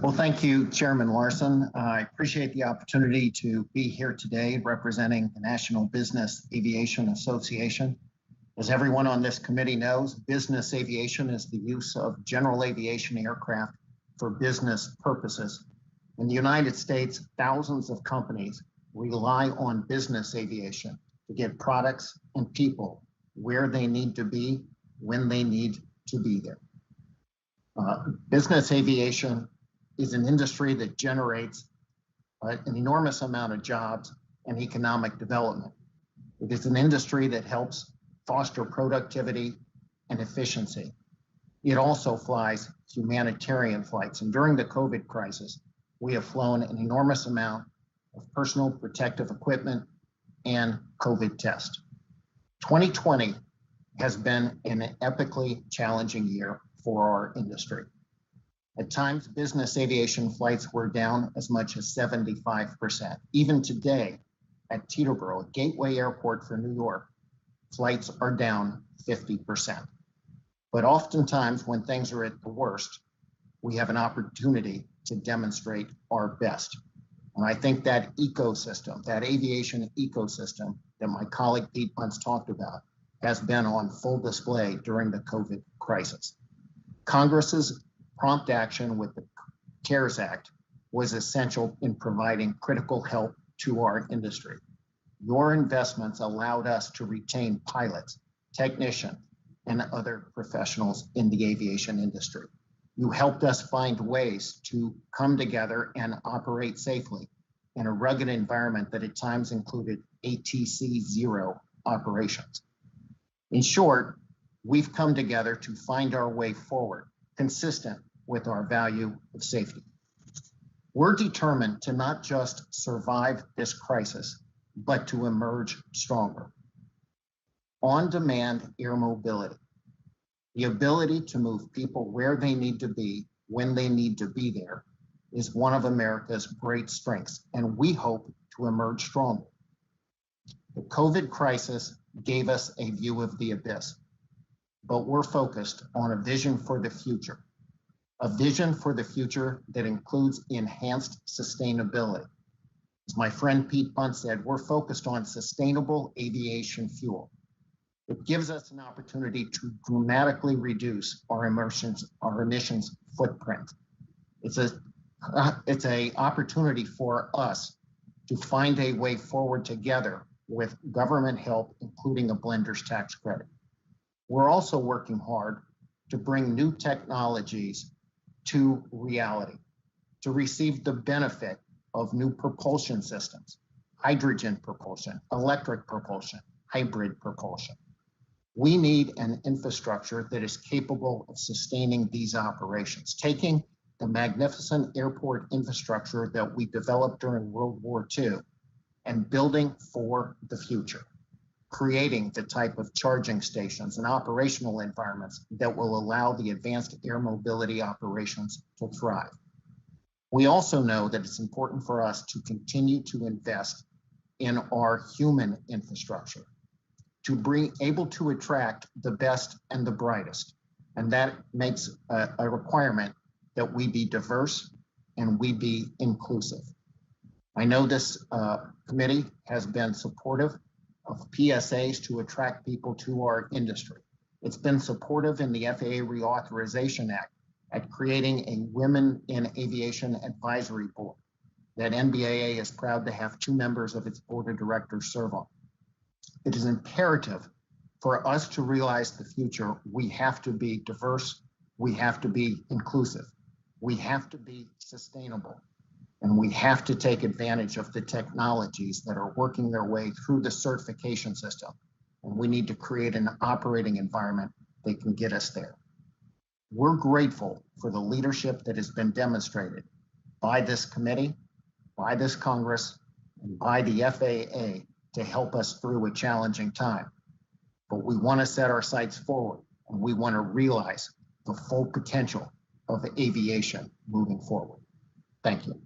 Well, thank you, Chairman Larson. I appreciate the opportunity to be here today representing the National Business Aviation Association. As everyone on this committee knows, business aviation is the use of general aviation aircraft for business purposes. In the United States, thousands of companies rely on business aviation to get products and people where they need to be, when they need to be there. Business aviation is an industry that generates an enormous amount of jobs and economic development. It is an industry that helps foster productivity and efficiency. It also flies humanitarian flights. And during the COVID crisis, we have flown an enormous amount of personal protective equipment and COVID tests. 2020 has been an epically challenging year for our industry. At times, business aviation flights were down as much as 75%. Even today, at Teterboro, a gateway airport for New York, flights are down 50%. But oftentimes, when things are at the worst, we have an opportunity to demonstrate our best. And I think that ecosystem, that aviation ecosystem that my colleague Pete Bunce talked about, has been on full display during the COVID crisis. Congress's prompt action with the CARES Act was essential in providing critical help to our industry. Your investments allowed us to retain pilots, technicians, and other professionals in the aviation industry. You helped us find ways to come together and operate safely in a rugged environment that at times included ATC 0 operations. In short, we've come together to find our way forward, consistent with our value of safety. We're determined to not just survive this crisis, but to emerge stronger. On-demand air mobility, the ability to move people where they need to be, when they need to be there, is one of America's great strengths, and we hope to emerge stronger. The COVID crisis gave us a view of the abyss, but we're focused on a vision for the future. A vision for the future that includes enhanced sustainability. As my friend Pete Bunce said, we're focused on sustainable aviation fuel. It gives us an opportunity to dramatically reduce our emissions footprint. It's an opportunity for us to find a way forward together with government help, including a blender's tax credit. We're also working hard to bring new technologies to reality, to receive the benefit of new propulsion systems, hydrogen propulsion, electric propulsion, hybrid propulsion. We need an infrastructure that is capable of sustaining these operations, taking the magnificent airport infrastructure that we developed during World War II and building for the future, creating the type of charging stations and operational environments that will allow the advanced air mobility operations to thrive. We also know that it's important for us to continue to invest in our human infrastructure, to be able to attract the best and the brightest. And that makes a requirement that we be diverse and we be inclusive. I know this committee has been supportive of PSAs to attract people to our industry. It's been supportive in the FAA Reauthorization Act at creating a Women in Aviation Advisory Board that NBAA is proud to have 2 members of its board of directors serve on. It is imperative for us to realize the future. We have to be diverse, we have to be inclusive, we have to be sustainable, and we have to take advantage of the technologies that are working their way through the certification system. And we need to create an operating environment that can get us there. We're grateful for the leadership that has been demonstrated by this committee, by this Congress, and by the FAA to help us through a challenging time. But we want to set our sights forward, and we want to realize the full potential of aviation moving forward. Thank you.